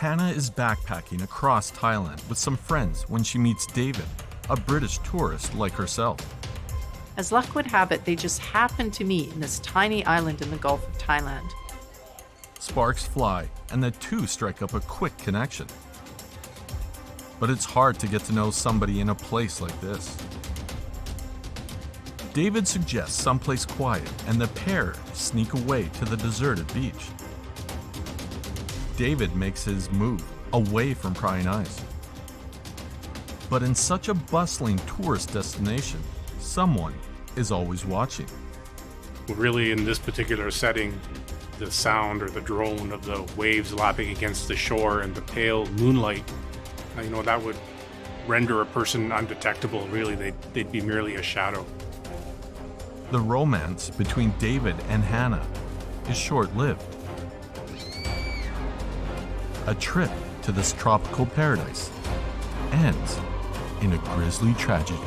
Hannah is backpacking across Thailand with some friends when she meets David, a British tourist like herself. As luck would have it, they just happened to meet in this tiny island in the Gulf of Thailand. Sparks fly, and the two strike up a quick connection. But it's hard to get to know somebody in a place like this. David suggests someplace quiet, and the pair sneak away to the deserted beach. David makes his move away from prying eyes. But in such a bustling tourist destination, someone is always watching. Really, in this particular setting, the sound or the drone of the waves lapping against the shore and the pale moonlight, that would render a person undetectable. Really, they'd be merely a shadow. The romance between David and Hannah is short-lived. A trip to this tropical paradise ends in a grisly tragedy.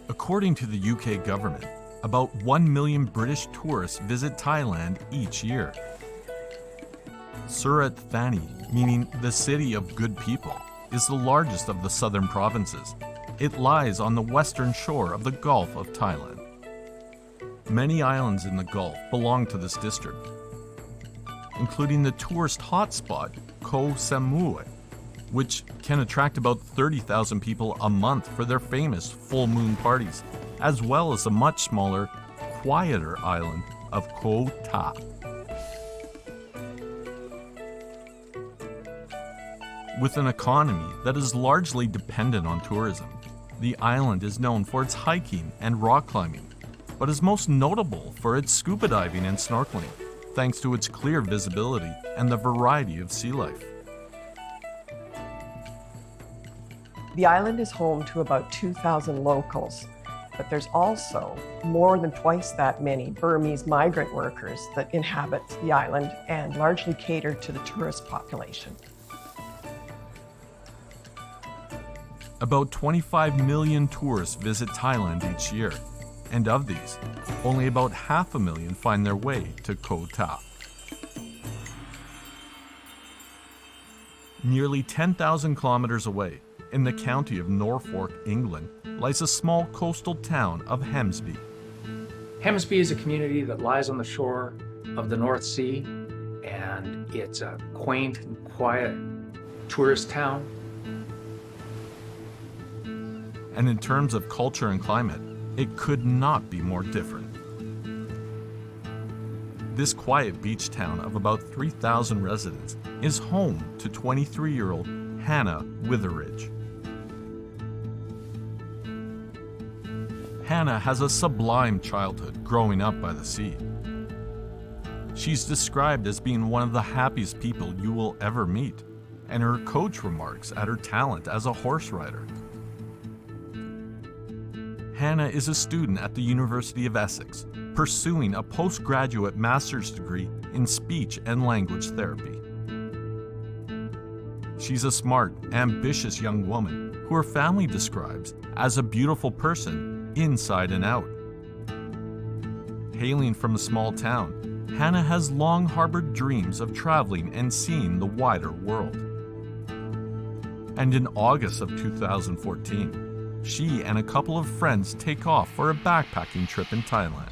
According to the UK government, about 1 million British tourists visit Thailand each year. Surat Thani, meaning the city of good people, is the largest of the southern provinces. It lies on the western shore of the Gulf of Thailand. Many islands in the Gulf belong to this district, including the tourist hotspot Koh Samui, which can attract about 30,000 people a month for their famous full moon parties, as well as a much smaller, quieter island of Koh Tao. With an economy that is largely dependent on tourism, the island is known for its hiking and rock climbing, but is most notable for its scuba diving and snorkeling, thanks to its clear visibility and the variety of sea life. The island is home to about 2,000 locals, but there's also more than twice that many Burmese migrant workers that inhabit the island and largely cater to the tourist population. About 25 million tourists visit Thailand each year, and of these, only about 500,000 find their way to Koh Tao. Nearly 10,000 kilometers away, in the county of Norfolk, England, lies a small coastal town of Hemsby. Hemsby is a community that lies on the shore of the North Sea, and it's a quaint and quiet tourist town. And in terms of culture and climate, it could not be more different. This quiet beach town of about 3,000 residents is home to 23-year-old Hannah Witheridge. Hannah has a sublime childhood growing up by the sea. She's described as being one of the happiest people you will ever meet, and her coach remarks at her talent as a horse rider. Hannah is a student at the University of Essex, pursuing a postgraduate master's degree in speech and language therapy. She's a smart, ambitious young woman who her family describes as a beautiful person inside and out. Hailing from a small town, Hannah has long harbored dreams of traveling and seeing the wider world. And in August of 2014, she and a couple of friends take off for a backpacking trip in Thailand.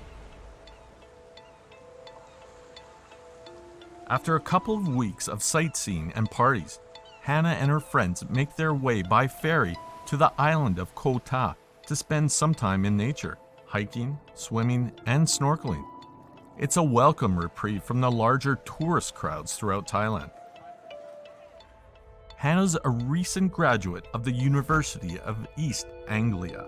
After a couple of weeks of sightseeing and parties, Hannah and her friends make their way by ferry to the island of Koh Tao to spend some time in nature, hiking, swimming, and snorkeling. It's a welcome reprieve from the larger tourist crowds throughout Thailand. Hannah's a recent graduate of the University of East Anglia.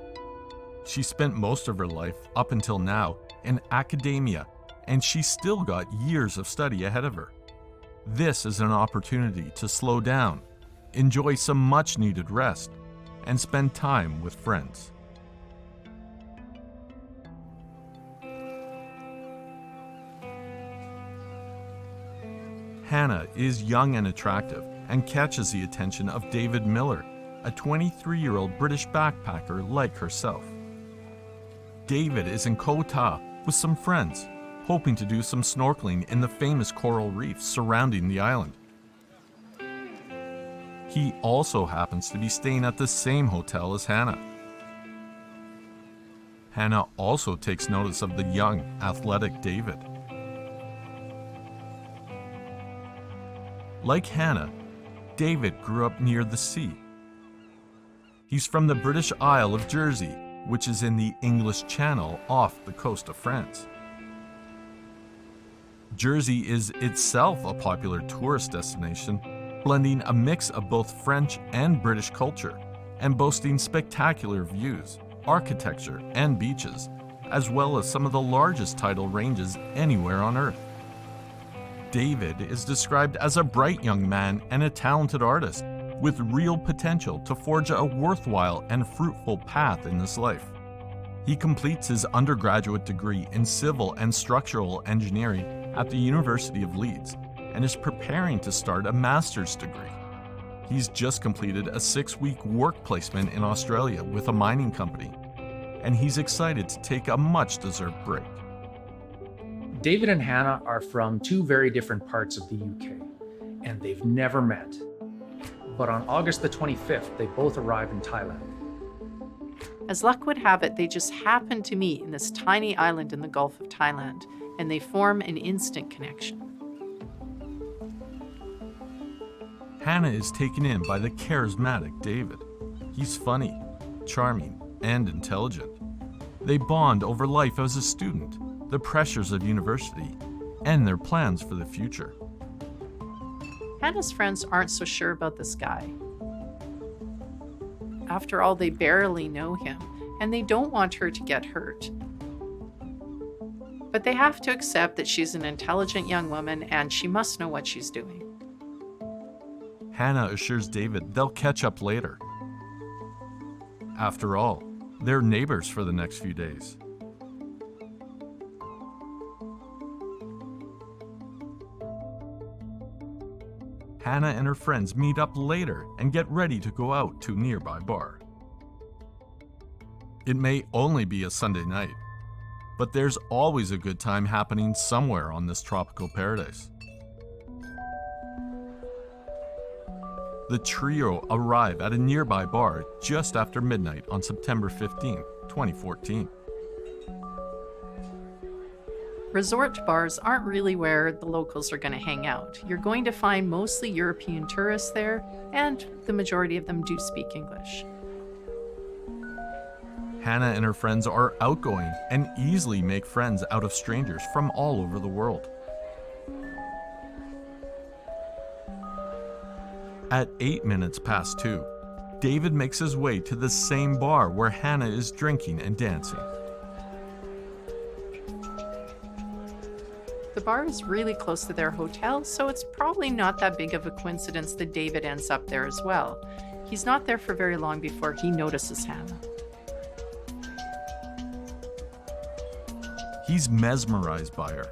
She spent most of her life, up until now, in academia, and she's still got years of study ahead of her. This is an opportunity to slow down, enjoy some much-needed rest, and spend time with friends. Hannah is young and attractive and catches the attention of David Miller, a 23-year-old British backpacker like herself. David is in Koh Tao with some friends, hoping to do some snorkeling in the famous coral reefs surrounding the island. He also happens to be staying at the same hotel as Hannah. Hannah also takes notice of the young, athletic David. Like Hannah, David grew up near the sea. He's from the British Isle of Jersey, which is in the English Channel off the coast of France. Jersey is itself a popular tourist destination, blending a mix of both French and British culture, and boasting spectacular views, architecture, and beaches, as well as some of the largest tidal ranges anywhere on Earth. David is described as a bright young man and a talented artist, with real potential to forge a worthwhile and fruitful path in this life. He completes his undergraduate degree in civil and structural engineering at the University of Leeds and is preparing to start a master's degree. He's just completed a 6-week work placement in Australia with a mining company, and he's excited to take a much-deserved break. David and Hannah are from two very different parts of the UK, and they've never met. But on August the 25th, they both arrive in Thailand. As luck would have it, they just happen to meet in this tiny island in the Gulf of Thailand, and they form an instant connection. Hannah is taken in by the charismatic David. He's funny, charming, and intelligent. They bond over life as a student, the pressures of university, and their plans for the future. Hannah's friends aren't so sure about this guy. After all, they barely know him, and they don't want her to get hurt. But they have to accept that she's an intelligent young woman and she must know what she's doing. Hannah assures David they'll catch up later. After all, they're neighbors for the next few days. Hannah and her friends meet up later and get ready to go out to a nearby bar. It may only be a Sunday night, but there's always a good time happening somewhere on this tropical paradise. The trio arrive at a nearby bar just after midnight on September 15, 2014. Resort bars aren't really where the locals are going to hang out. You're going to find mostly European tourists there, and the majority of them do speak English. Hannah and her friends are outgoing and easily make friends out of strangers from all over the world. At 8 minutes past 2, David makes his way to the same bar where Hannah is drinking and dancing. The bar is really close to their hotel, so it's probably not that big of a coincidence that David ends up there as well. He's not there for very long before he notices Hannah. He's mesmerized by her.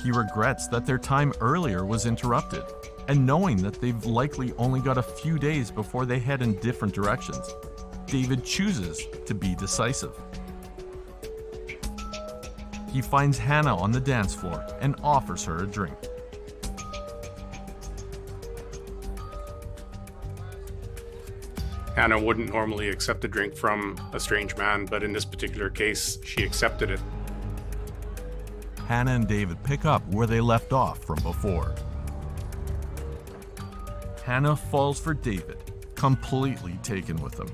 He regrets that their time earlier was interrupted, and knowing that they've likely only got a few days before they head in different directions, David chooses to be decisive. He finds Hannah on the dance floor and offers her a drink. Hannah wouldn't normally accept a drink from a strange man, but in this particular case, she accepted it. Hannah and David pick up where they left off from before. Hannah falls for David, completely taken with him.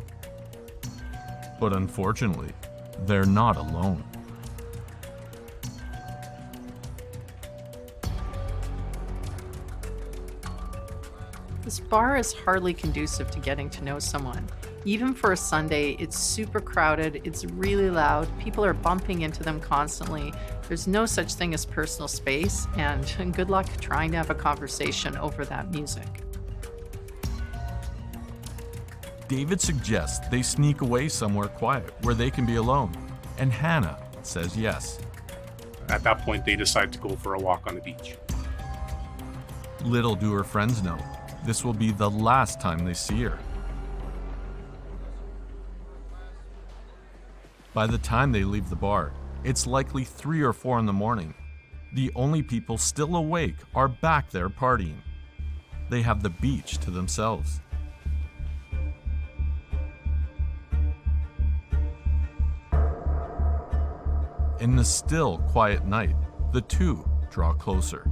But unfortunately, they're not alone. This bar is hardly conducive to getting to know someone. Even for a Sunday, it's super crowded, it's really loud, people are bumping into them constantly. There's no such thing as personal space, and good luck trying to have a conversation over that music. David suggests they sneak away somewhere quiet where they can be alone, and Hannah says yes. At that point, they decide to go for a walk on the beach. Little do her friends know, this will be the last time they see her. By the time they leave the bar, it's likely 3 or 4 in the morning. The only people still awake are back there partying. They have the beach to themselves. In the still, quiet night, the two draw closer.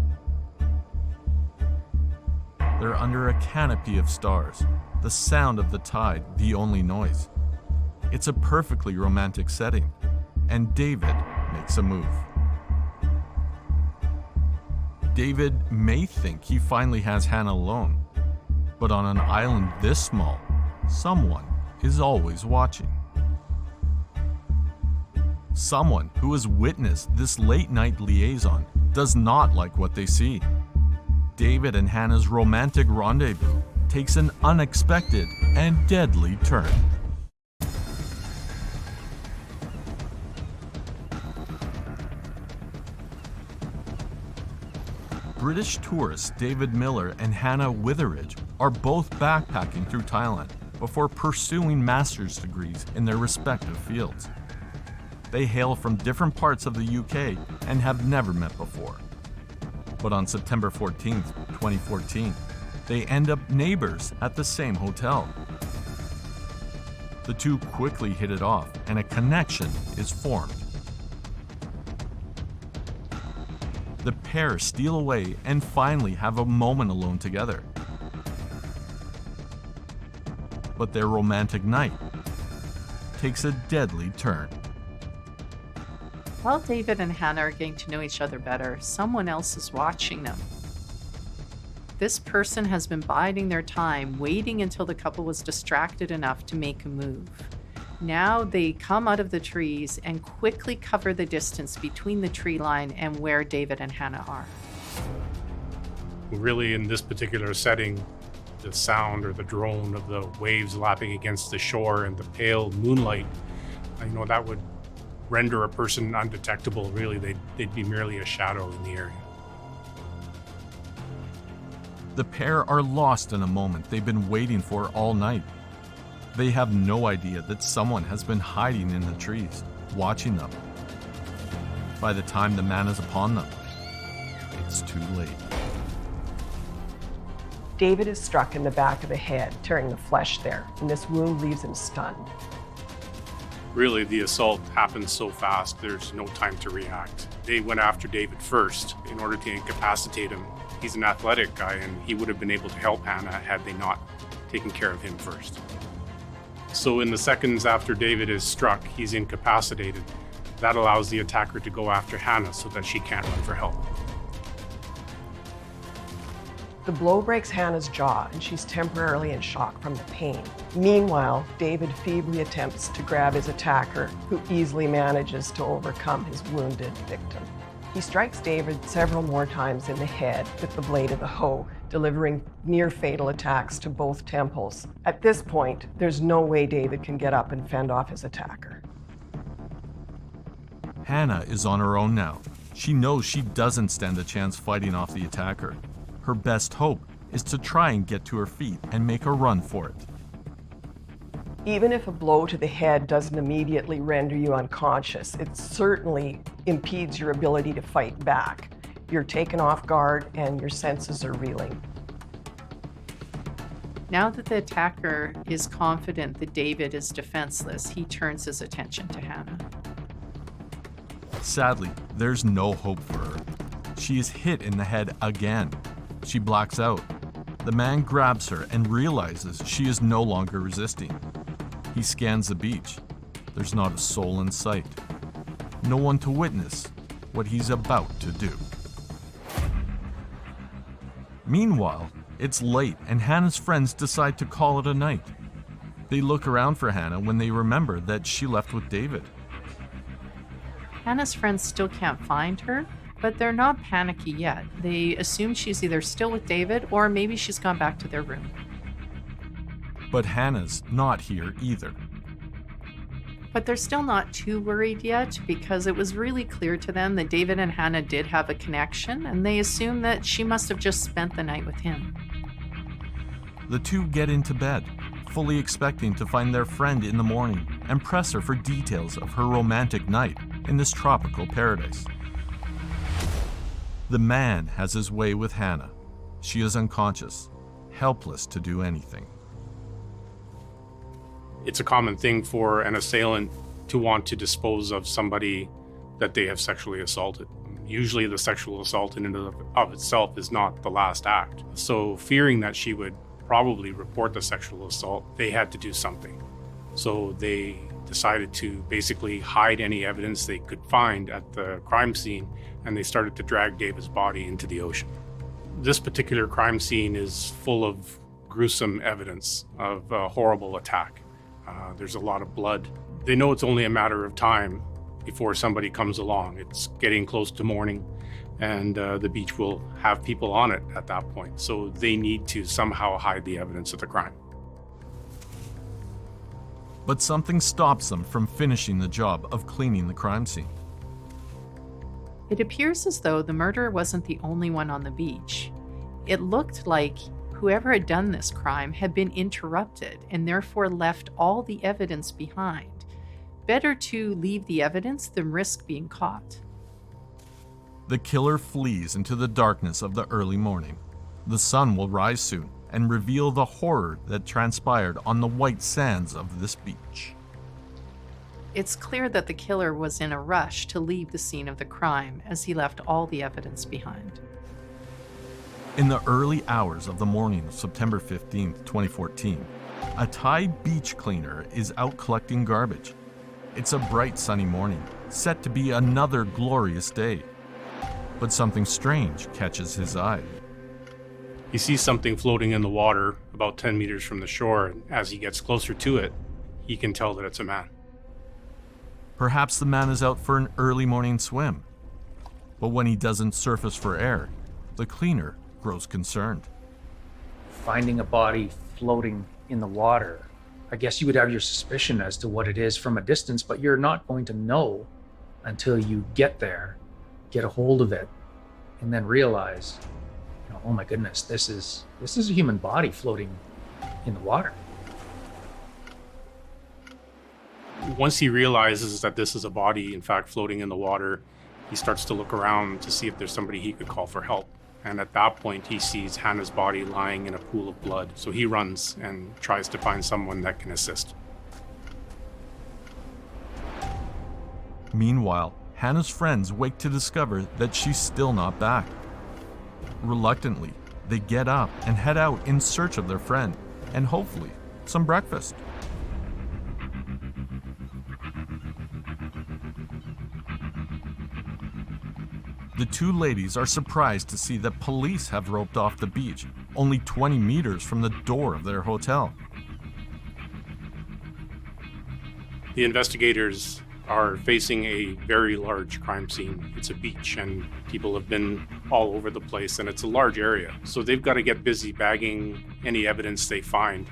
They're under a canopy of stars, the sound of the tide the only noise. It's a perfectly romantic setting, and David makes a move. David may think he finally has Hannah alone, but on an island this small, someone is always watching. Someone who has witnessed this late-night liaison does not like what they see. David and Hannah's romantic rendezvous takes an unexpected and deadly turn. British tourists David Miller and Hannah Witheridge are both backpacking through Thailand before pursuing master's degrees in their respective fields. They hail from different parts of the UK and have never met before. But on September 14, 2014, they end up neighbors at the same hotel. The two quickly hit it off and a connection is formed. The pair steal away and finally have a moment alone together. But their romantic night takes a deadly turn. While David and Hannah are getting to know each other better, someone else is watching them. This person has been biding their time, waiting until the couple was distracted enough to make a move. Now they come out of the trees and quickly cover the distance between the tree line and where David and Hannah are. Really, in this particular setting, the sound or the drone of the waves lapping against the shore and the pale moonlight, that would render a person undetectable. Really, they'd be merely a shadow in the area. The pair are lost in a moment they've been waiting for all night. They have no idea that someone has been hiding in the trees, watching them. By the time the man is upon them, it's too late. David is struck in the back of the head, tearing the flesh there, and this wound leaves him stunned. Really, the assault happens so fast, there's no time to react. They went after David first in order to incapacitate him. He's an athletic guy, and he would have been able to help Hannah had they not taken care of him first. So in the seconds after David is struck, he's incapacitated. That allows the attacker to go after Hannah so that she can't run for help. The blow breaks Hannah's jaw, and she's temporarily in shock from the pain. Meanwhile, David feebly attempts to grab his attacker, who easily manages to overcome his wounded victim. He strikes David several more times in the head with the blade of the hoe, delivering near-fatal attacks to both temples. At this point, there's no way David can get up and fend off his attacker. Hannah is on her own now. She knows she doesn't stand a chance fighting off the attacker. Her best hope is to try and get to her feet and make a run for it. Even if a blow to the head doesn't immediately render you unconscious, it certainly impedes your ability to fight back. You're taken off guard and your senses are reeling. Now that the attacker is confident that David is defenseless, he turns his attention to Hannah. Sadly, there's no hope for her. She is hit in the head again. She blacks out. The man grabs her and realizes she is no longer resisting. He scans the beach. There's not a soul in sight. No one to witness what he's about to do. Meanwhile, It's late, and Hannah's friends decide to call it a night. They look around for Hannah when they remember that she left with David. Hannah's friends still can't find her, but they're not panicky yet. They assume she's either still with David or maybe she's gone back to their room. But Hannah's not here either. But they're still not too worried yet because it was really clear to them that David and Hannah did have a connection, and they assume that she must have just spent the night with him. The two get into bed, fully expecting to find their friend in the morning and press her for details of her romantic night in this tropical paradise. The man has his way with Hannah. She is unconscious, helpless to do anything. It's a common thing for an assailant to want to dispose of somebody that they have sexually assaulted. Usually the sexual assault in and of itself is not the last act. So fearing that she would probably report the sexual assault, they had to do something. So they decided to basically hide any evidence they could find at the crime scene, and they started to drag David's body into the ocean. This particular crime scene is full of gruesome evidence of a horrible attack. There's a lot of blood. They know it's only a matter of time before somebody comes along. It's getting close to morning, and the beach will have people on it at that point. So they need to somehow hide the evidence of the crime. But something stops them from finishing the job of cleaning the crime scene. It appears as though the murderer wasn't the only one on the beach. It looked like whoever had done this crime had been interrupted and therefore left all the evidence behind. Better to leave the evidence than risk being caught. The killer flees into the darkness of the early morning. The sun will rise soon and reveal the horror that transpired on the white sands of this beach. It's clear that the killer was in a rush to leave the scene of the crime as he left all the evidence behind. In the early hours of the morning of September 15, 2014, a Thai beach cleaner is out collecting garbage. It's a bright sunny morning, set to be another glorious day. But something strange catches his eye. He sees something floating in the water about 10 meters from the shore, and as he gets closer to it, he can tell that it's a man. Perhaps the man is out for an early morning swim. But when he doesn't surface for air, the cleaner grows concerned. Finding a body floating in the water, I guess you would have your suspicion as to what it is from a distance, but you're not going to know until you get there, get a hold of it, and then realize, oh my goodness, this is a human body floating in the water. Once he realizes that this is a body, in fact, floating in the water, he starts to look around to see if there's somebody he could call for help. And at that point, he sees Hannah's body lying in a pool of blood. So he runs and tries to find someone that can assist. Meanwhile, Hannah's friends wake to discover that she's still not back. Reluctantly, they get up and head out in search of their friend, and hopefully, some breakfast. The two ladies are surprised to see that police have roped off the beach, only 20 meters from the door of their hotel. The investigators are facing a very large crime scene. It's a beach and people have been all over the place, and it's a large area. So they've got to get busy bagging any evidence they find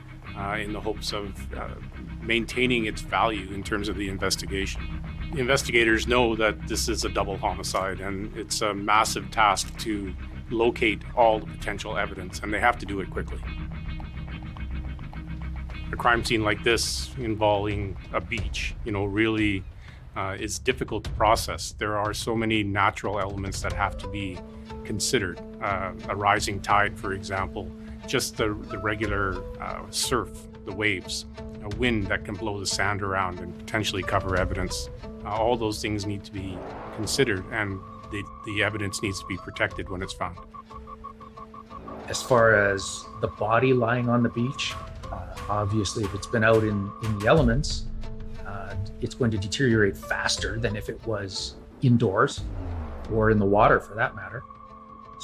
in the hopes of maintaining its value in terms of the investigation. The investigators know that this is a double homicide, and it's a massive task to locate all the potential evidence, and they have to do it quickly. A crime scene like this involving a beach, really is difficult to process. There are so many natural elements that have to be considered. A rising tide, for example, just the regular surf, the waves, a wind that can blow the sand around and potentially cover evidence. All those things need to be considered, and the evidence needs to be protected when it's found. As far as the body lying on the beach, obviously if it's been out in the elements, it's going to deteriorate faster than if it was indoors or in the water for that matter.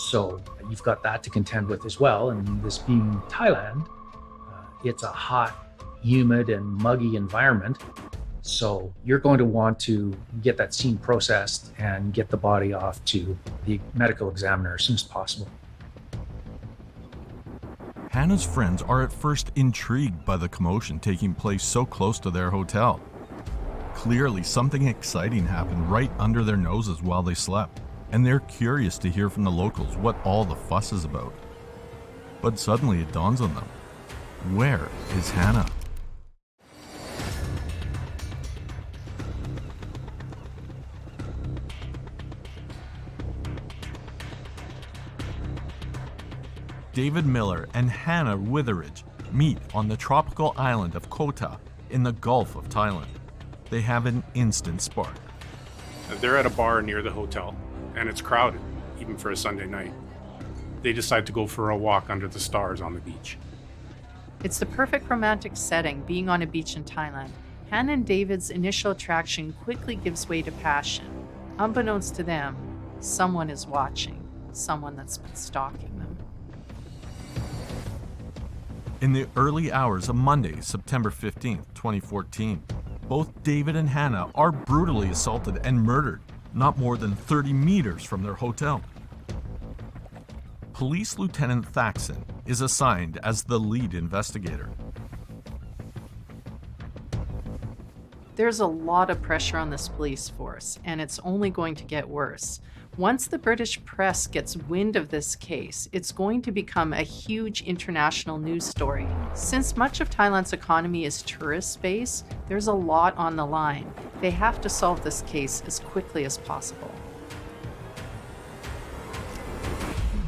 So you've got that to contend with as well. And this being Thailand, it's a hot, humid, and muggy environment. So you're going to want to get that scene processed and get the body off to the medical examiner as soon as possible. Hannah's friends are at first intrigued by the commotion taking place so close to their hotel. Clearly, something exciting happened right under their noses while they slept, and they're curious to hear from the locals what all the fuss is about. But suddenly it dawns on them. Where is Hannah? David Miller and Hannah Witheridge meet on the tropical island of Koh Tao in the Gulf of Thailand. They have an instant spark. They're at a bar near the hotel, and it's crowded, even for a Sunday night. They decide to go for a walk under the stars on the beach. It's the perfect romantic setting, being on a beach in Thailand. Hannah and David's initial attraction quickly gives way to passion. Unbeknownst to them, someone is watching, someone that's been stalking them. In the early hours of Monday, September 15th, 2014, both David and Hannah are brutally assaulted and murdered not more than 30 meters from their hotel. Police Lieutenant Thackson is assigned as the lead investigator. There's a lot of pressure on this police force, and it's only going to get worse. Once the British press gets wind of this case, it's going to become a huge international news story. Since much of Thailand's economy is tourist-based, there's a lot on the line. They have to solve this case as quickly as possible.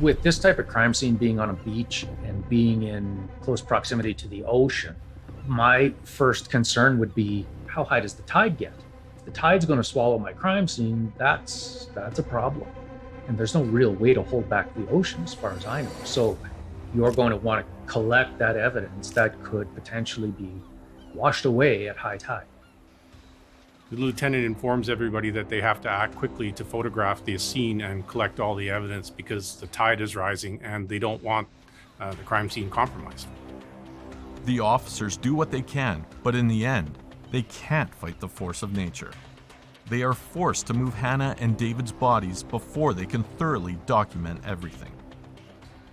With this type of crime scene being on a beach and being in close proximity to the ocean, my first concern would be, how high does the tide get? If the tide's going to swallow my crime scene, that's a problem. And there's no real way to hold back the ocean as far as I know. So you're going to want to collect that evidence that could potentially be washed away at high tide. The lieutenant informs everybody that they have to act quickly to photograph the scene and collect all the evidence because the tide is rising and they don't want the crime scene compromised. The officers do what they can, but in the end, they can't fight the force of nature. They are forced to move Hannah and David's bodies before they can thoroughly document everything.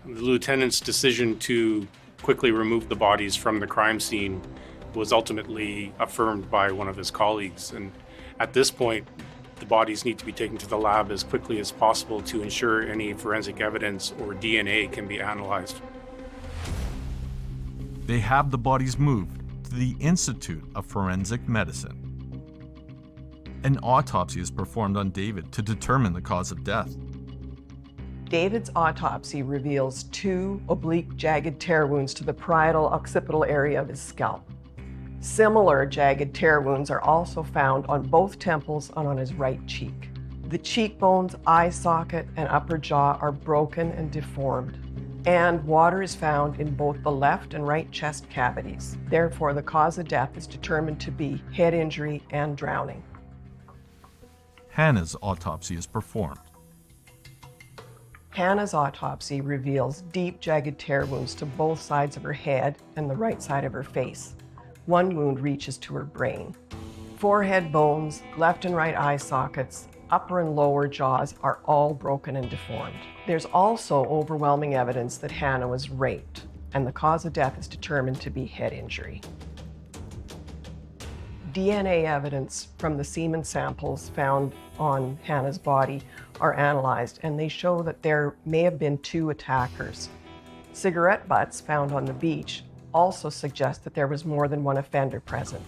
The lieutenant's decision to quickly remove the bodies from the crime scene was ultimately affirmed by one of his colleagues. And at this point, the bodies need to be taken to the lab as quickly as possible to ensure any forensic evidence or DNA can be analyzed. They have the bodies moved to the Institute of Forensic Medicine. An autopsy is performed on David to determine the cause of death. David's autopsy reveals 2 oblique jagged tear wounds to the parietal occipital area of his scalp. Similar jagged tear wounds are also found on both temples and on his right cheek. The cheekbones, eye socket, and upper jaw are broken and deformed, and water is found in both the left and right chest cavities. Therefore, the cause of death is determined to be head injury and drowning. Hannah's autopsy is performed. Hannah's autopsy reveals deep jagged tear wounds to both sides of her head and the right side of her face. One wound reaches to her brain. Forehead bones, left and right eye sockets, upper and lower jaws are all broken and deformed. There's also overwhelming evidence that Hannah was raped, and the cause of death is determined to be head injury. DNA evidence from the semen samples found on Hannah's body are analyzed, and they show that there may have been 2 attackers. Cigarette butts found on the beach also suggest that there was more than one offender present.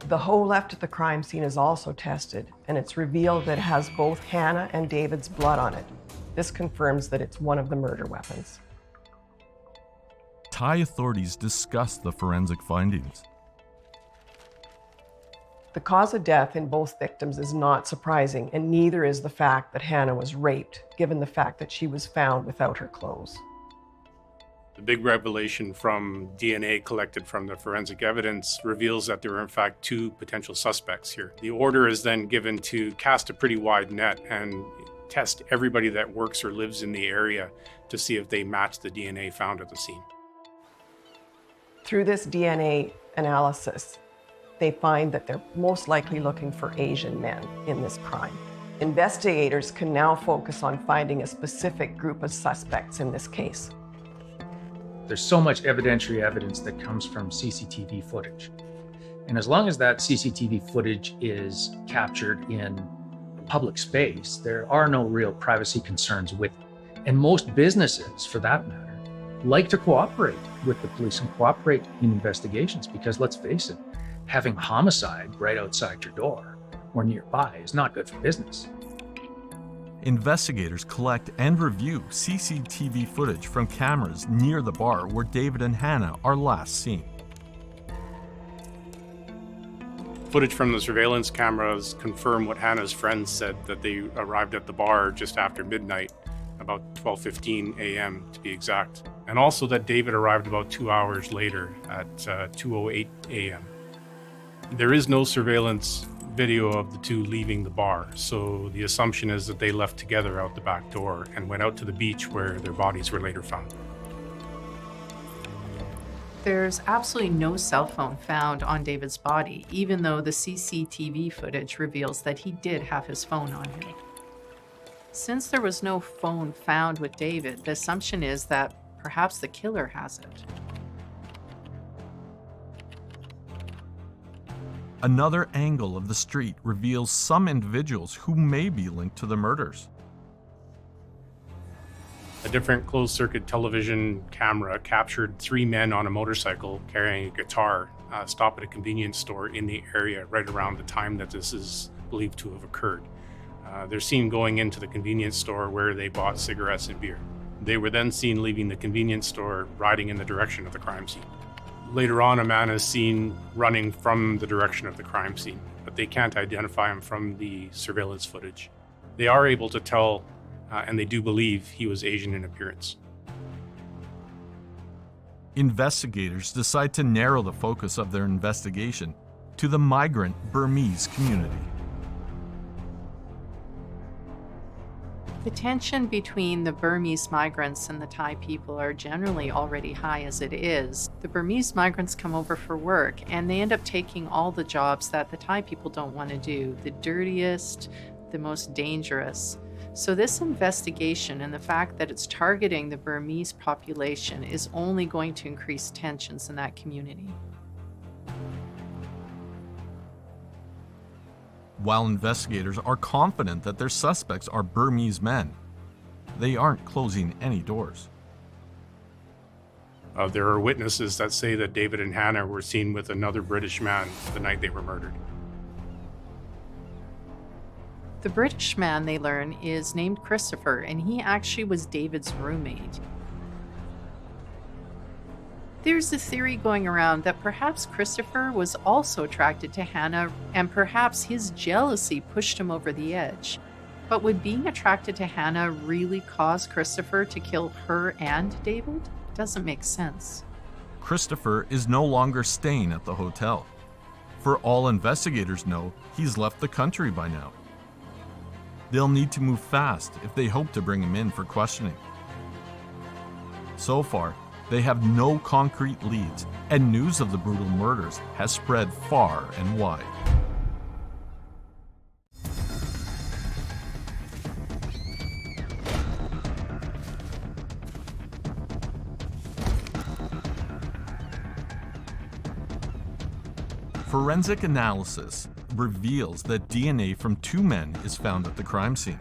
The hoe left at the crime scene is also tested, and it's revealed that it has both Hannah and David's blood on it. This confirms that it's one of the murder weapons. Thai authorities discuss the forensic findings. The cause of death in both victims is not surprising, and neither is the fact that Hannah was raped, given the fact that she was found without her clothes. The big revelation from DNA collected from the forensic evidence reveals that there are in fact 2 potential suspects here. The order is then given to cast a pretty wide net and test everybody that works or lives in the area to see if they match the DNA found at the scene. Through this DNA analysis, they find that they're most likely looking for Asian men in this crime. Investigators can now focus on finding a specific group of suspects in this case. There's so much evidentiary evidence that comes from CCTV footage. And as long as that CCTV footage is captured in public space, there are no real privacy concerns with it. And most businesses, for that matter, like to cooperate with the police and cooperate in investigations because, let's face it, having homicide right outside your door or nearby is not good for business. Investigators collect and review CCTV footage from cameras near the bar where David and Hannah are last seen. Footage from the surveillance cameras confirm what Hannah's friends said, that they arrived at the bar just after midnight, about 12:15 a.m. to be exact, and also that David arrived about 2 hours later at 2:08 a.m. There is no surveillance video of the two leaving the bar, so the assumption is that they left together out the back door and went out to the beach where their bodies were later found. There's absolutely no cell phone found on David's body, even though the CCTV footage reveals that he did have his phone on him. Since there was no phone found with David, the assumption is that perhaps the killer has it. Another angle of the street reveals some individuals who may be linked to the murders. A different closed-circuit television camera captured 3 men on a motorcycle carrying a guitar stop at a convenience store in the area right around the time that this is believed to have occurred. They're seen going into the convenience store where they bought cigarettes and beer. They were then seen leaving the convenience store, riding in the direction of the crime scene. Later on, a man is seen running from the direction of the crime scene, but they can't identify him from the surveillance footage. They are able to tell, and they do believe, he was Asian in appearance. Investigators decide to narrow the focus of their investigation to the migrant Burmese community. The tension between the Burmese migrants and the Thai people are generally already high as it is. The Burmese migrants come over for work and they end up taking all the jobs that the Thai people don't want to do, the dirtiest, the most dangerous. So this investigation and the fact that it's targeting the Burmese population is only going to increase tensions in that community. While investigators are confident that their suspects are Burmese men, they aren't closing any doors. There are witnesses that say that David and Hannah were seen with another British man the night they were murdered. The British man, they learn, is named Christopher, and he actually was David's roommate. There's a theory going around that perhaps Christopher was also attracted to Hannah, and perhaps his jealousy pushed him over the edge. But would being attracted to Hannah really cause Christopher to kill her and David? Doesn't make sense. Christopher is no longer staying at the hotel. For all investigators know, he's left the country by now. They'll need to move fast if they hope to bring him in for questioning. So far, they have no concrete leads, and news of the brutal murders has spread far and wide. Forensic analysis reveals that DNA from 2 men is found at the crime scene.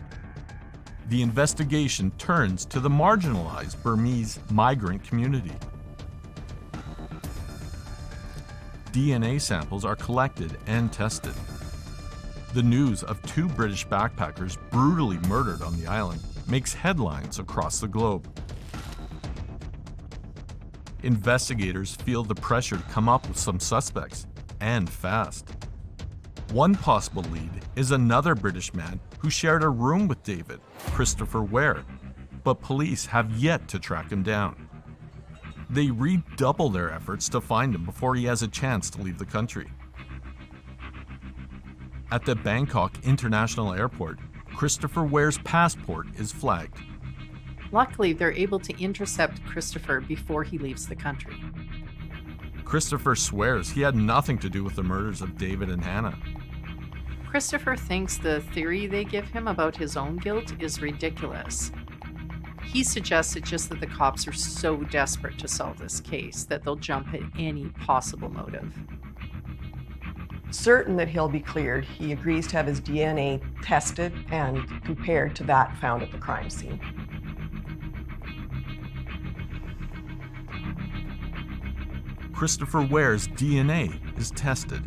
The investigation turns to the marginalized Burmese migrant community. DNA samples are collected and tested. The news of 2 British backpackers brutally murdered on the island makes headlines across the globe. Investigators feel the pressure to come up with some suspects, and fast. One possible lead is another British man who shared a room with David, Christopher Ware, but police have yet to track him down. They redouble their efforts to find him before he has a chance to leave the country. At the Bangkok International Airport, Christopher Ware's passport is flagged. Luckily, they're able to intercept Christopher before he leaves the country. Christopher swears he had nothing to do with the murders of David and Hannah. Christopher thinks the theory they give him about his own guilt is ridiculous. He suggests it's just that the cops are so desperate to solve this case that they'll jump at any possible motive. Certain that he'll be cleared, he agrees to have his DNA tested and compared to that found at the crime scene. Christopher Ware's DNA is tested.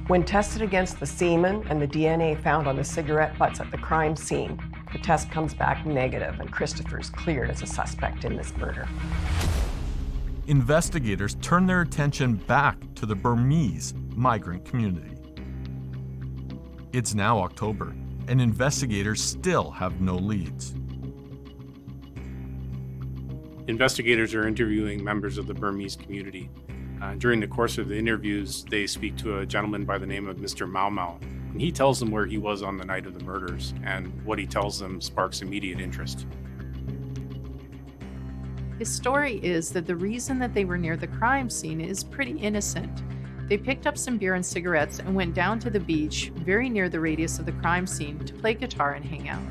When tested against the semen and the DNA found on the cigarette butts at the crime scene, the test comes back negative and Christopher's cleared as a suspect in this murder. Investigators turn their attention back to the Burmese migrant community. It's now October, and investigators still have no leads. Investigators are interviewing members of the Burmese community. During the course of the interviews, they speak to a gentleman by the name of Mr. Mau Mau, and he tells them where he was on the night of the murders, and what he tells them sparks immediate interest. His story is that the reason that they were near the crime scene is pretty innocent. They picked up some beer and cigarettes and went down to the beach, very near the radius of the crime scene, to play guitar and hang out.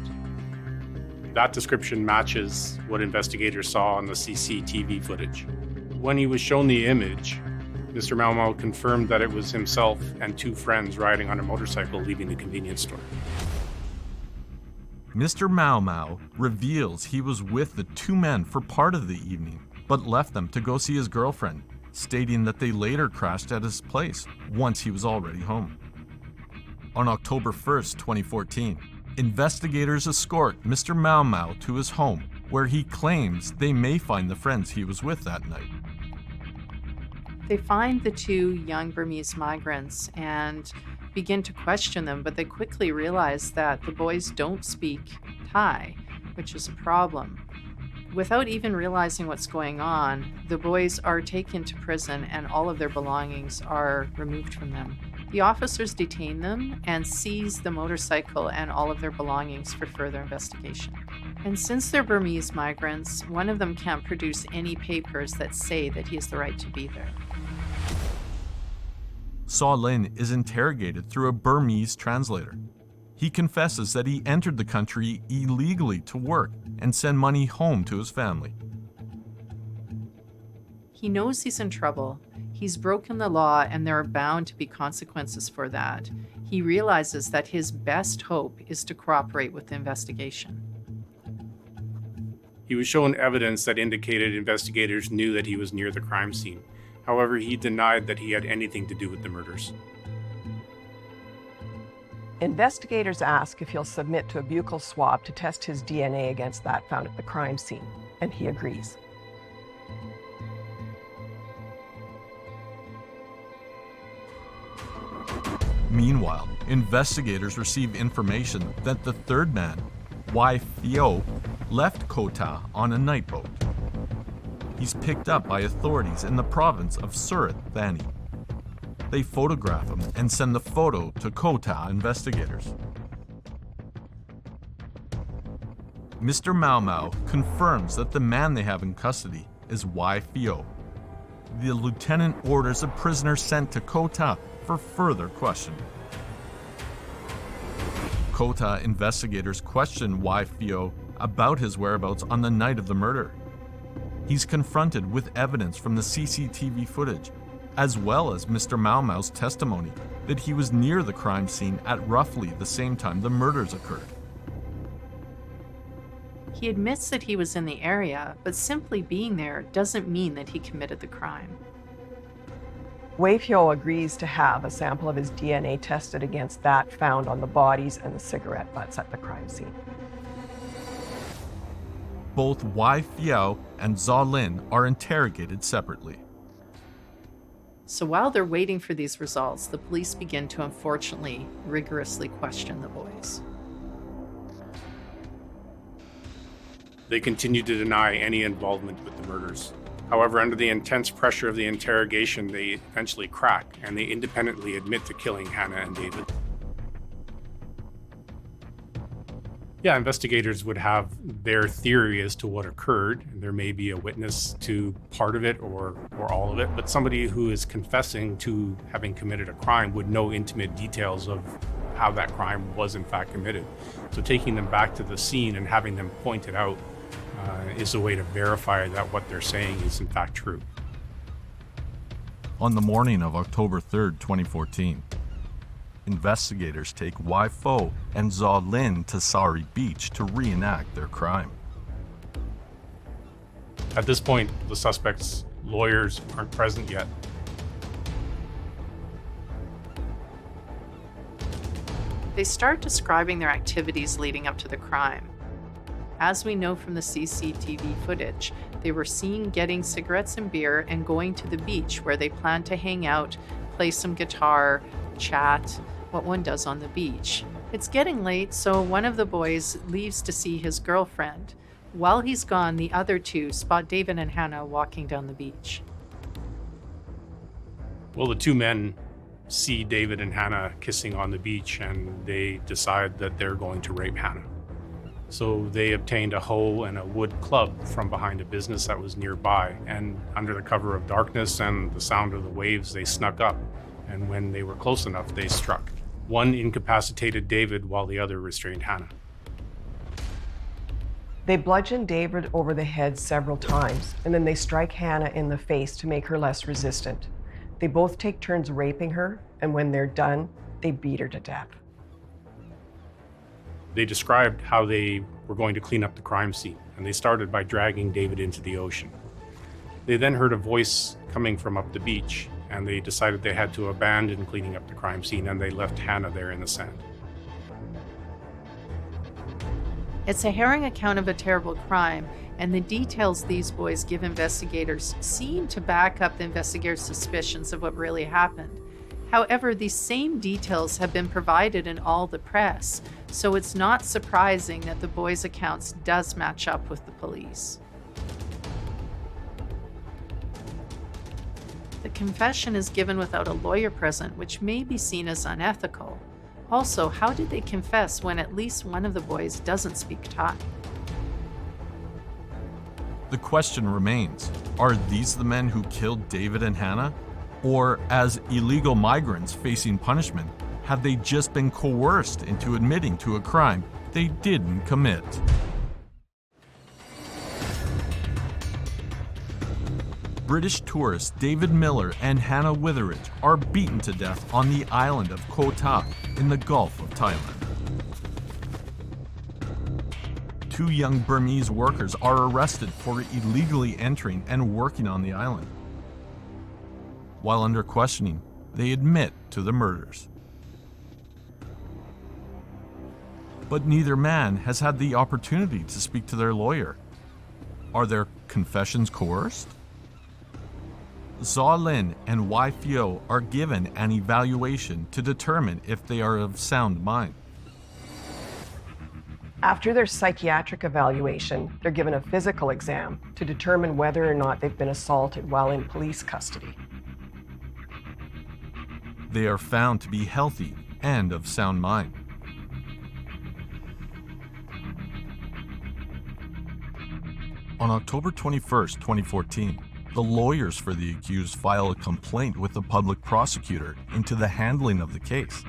That description matches what investigators saw on the CCTV footage. When he was shown the image, Mr. Mau Mau confirmed that it was himself and two friends riding on a motorcycle leaving the convenience store. Mr. Mau Mau reveals he was with the two men for part of the evening, but left them to go see his girlfriend, stating that they later crashed at his place once he was already home. On October 1st, 2014, investigators escort Mr. Mau Mau to his home, where he claims they may find the friends he was with that night. They find the two young Burmese migrants and begin to question them, but they quickly realize that the boys don't speak Thai, which is a problem. Without even realizing what's going on, the boys are taken to prison and all of their belongings are removed from them. The officers detain them and seize the motorcycle and all of their belongings for further investigation. And since they're Burmese migrants, one of them can't produce any papers that say that he has the right to be there. Saw Lin is interrogated through a Burmese translator. He confesses that he entered the country illegally to work and send money home to his family. He knows he's in trouble. He's broken the law and there are bound to be consequences for that. He realizes that his best hope is to cooperate with the investigation. He was shown evidence that indicated investigators knew that he was near the crime scene. However, he denied that he had anything to do with the murders. Investigators ask if he'll submit to a buccal swab to test his DNA against that found at the crime scene, and he agrees. Meanwhile, investigators receive information that the third man, Wai Phio, left Koh Tao on a night boat. He's picked up by authorities in the province of Surat Thani. They photograph him and send the photo to Koh Tao investigators. Mr. Mau Mau confirms that the man they have in custody is Wai Phio. The lieutenant orders a prisoner sent to Koh Tao for further questioning. Koh Tao investigators question Wai Phio about his whereabouts on the night of the murder. He's confronted with evidence from the CCTV footage, as well as Mr. Mau Mau's testimony that he was near the crime scene at roughly the same time the murders occurred. He admits that he was in the area, but simply being there doesn't mean that he committed the crime. Wai Phio agrees to have a sample of his DNA tested against that found on the bodies and the cigarette butts at the crime scene. Both Wai Phio and Zaw Lin are interrogated separately. So while they're waiting for these results, the police begin to unfortunately rigorously question the boys. They continue to deny any involvement with the murders. However, under the intense pressure of the interrogation, they eventually crack and they independently admit to killing Hannah and David. Yeah, investigators would have their theory as to what occurred. There may be a witness to part of it or all of it, but somebody who is confessing to having committed a crime would know intimate details of how that crime was in fact committed. So taking them back to the scene and having them pointed out is a way to verify that what they're saying is in fact true. On the morning of October 3rd, 2014, investigators take Wai Fo and Zaw Lin to Sari Beach to reenact their crime. At this point, the suspects' lawyers aren't present yet. They start describing their activities leading up to the crime. As we know from the CCTV footage, they were seen getting cigarettes and beer and going to the beach where they planned to hang out, play some guitar, chat, what one does on the beach. It's getting late, so one of the boys leaves to see his girlfriend. While he's gone, the other two spot David and Hannah walking down the beach. Well, the two men see David and Hannah kissing on the beach and they decide that they're going to rape Hannah. So they obtained a hoe and a wood club from behind a business that was nearby, and under the cover of darkness and the sound of the waves, they snuck up, and when they were close enough, they struck. One incapacitated David while the other restrained Hannah. They bludgeon David over the head several times, and then they strike Hannah in the face to make her less resistant. They both take turns raping her, and when they're done, they beat her to death. They described how they were going to clean up the crime scene, and they started by dragging David into the ocean. They then heard a voice coming from up the beach, and they decided they had to abandon cleaning up the crime scene, and they left Hannah there in the sand. It's a harrowing account of a terrible crime, and the details these boys give investigators seem to back up the investigators' suspicions of what really happened. However, these same details have been provided in all the press, so it's not surprising that the boys' accounts does match up with the police. The confession is given without a lawyer present, which may be seen as unethical. Also, how did they confess when at least one of the boys doesn't speak Thai? The question remains, are these the men who killed David and Hannah? Or, as illegal migrants facing punishment, have they just been coerced into admitting to a crime they didn't commit? British tourists David Miller and Hannah Witheridge are beaten to death on the island of Koh Tao in the Gulf of Thailand. Two young Burmese workers are arrested for illegally entering and working on the island. While under questioning, they admit to the murders. But neither man has had the opportunity to speak to their lawyer. Are their confessions coerced? Zaw Lin and Wai Fio are given an evaluation to determine if they are of sound mind. After their psychiatric evaluation, they're given a physical exam to determine whether or not they've been assaulted while in police custody. They are found to be healthy and of sound mind. On October 21st, 2014, the lawyers for the accused file a complaint with the public prosecutor into the handling of the case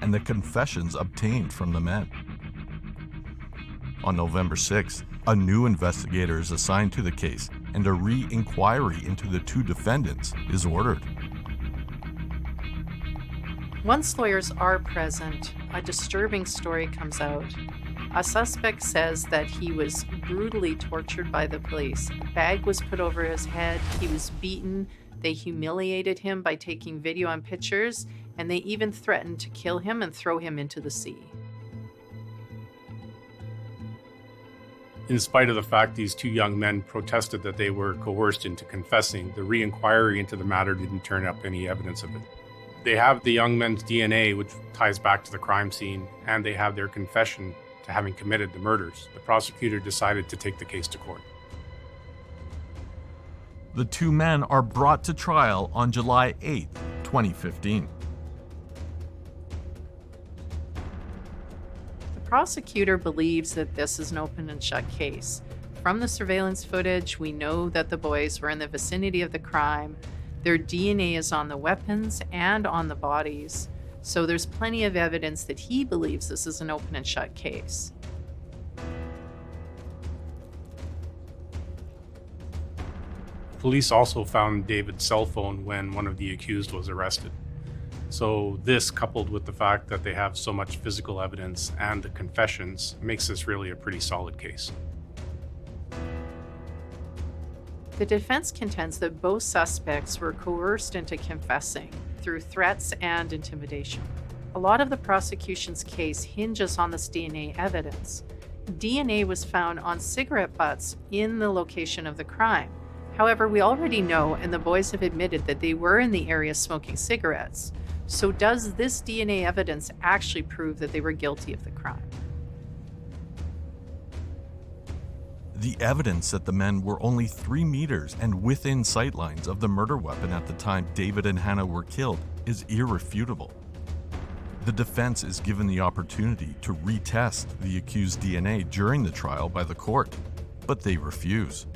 and the confessions obtained from the men. On November 6th, a new investigator is assigned to the case and a re-inquiry into the two defendants is ordered. Once lawyers are present, a disturbing story comes out. A suspect says that he was brutally tortured by the police. A bag was put over his head, he was beaten, they humiliated him by taking video and pictures, and they even threatened to kill him and throw him into the sea. In spite of the fact these two young men protested that they were coerced into confessing, the re-inquiry into the matter didn't turn up any evidence of it. They have the young men's DNA, which ties back to the crime scene, and they have their confession to having committed the murders. The prosecutor decided to take the case to court. The two men are brought to trial on July 8, 2015. The prosecutor believes that this is an open and shut case. From the surveillance footage, we know that the boys were in the vicinity of the crime. Their DNA is on the weapons and on the bodies, so there's plenty of evidence that he believes this is an open and shut case. Police also found David's cell phone when one of the accused was arrested. So this, coupled with the fact that they have so much physical evidence and the confessions, makes this really a pretty solid case. The defense contends that both suspects were coerced into confessing through threats and intimidation. A lot of the prosecution's case hinges on this DNA evidence. DNA was found on cigarette butts in the location of the crime. However, we already know, and the boys have admitted, that they were in the area smoking cigarettes. So does this DNA evidence actually prove that they were guilty of the crime? The evidence that the men were only 3 meters and within sightlines of the murder weapon at the time David and Hannah were killed is irrefutable. The defense is given the opportunity to retest the accused's DNA during the trial by the court, but they refuse.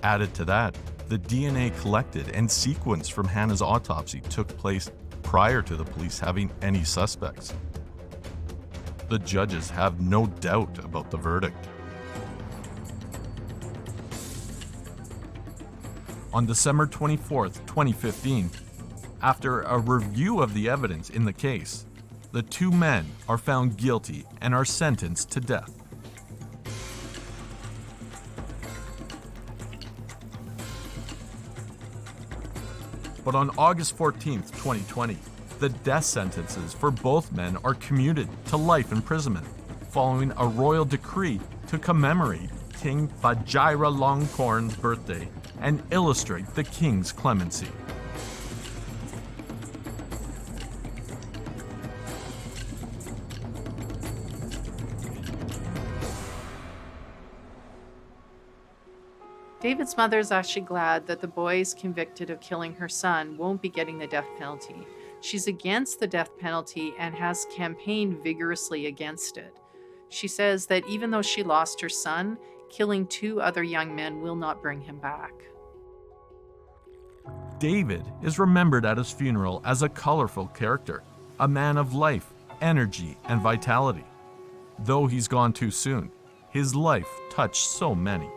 Added to that, the DNA collected and sequenced from Hannah's autopsy took place prior to the police having any suspects. The judges have no doubt about the verdict. On December 24, 2015, after a review of the evidence in the case, the two men are found guilty and are sentenced to death. But on August 14, 2020, the death sentences for both men are commuted to life imprisonment, following a royal decree to commemorate King Vajiralongkorn's birthday and illustrate the king's clemency. David's mother is actually glad that the boys convicted of killing her son won't be getting the death penalty. She's against the death penalty and has campaigned vigorously against it. She says that even though she lost her son, killing 2 other young men will not bring him back. David is remembered at his funeral as a colorful character, a man of life, energy, and vitality. Though he's gone too soon, his life touched so many.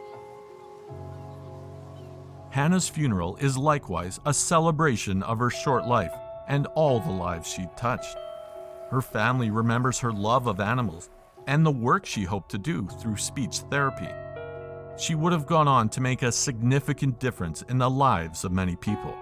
Hannah's funeral is likewise a celebration of her short life and all the lives she touched. Her family remembers her love of animals and the work she hoped to do through speech therapy. She would have gone on to make a significant difference in the lives of many people.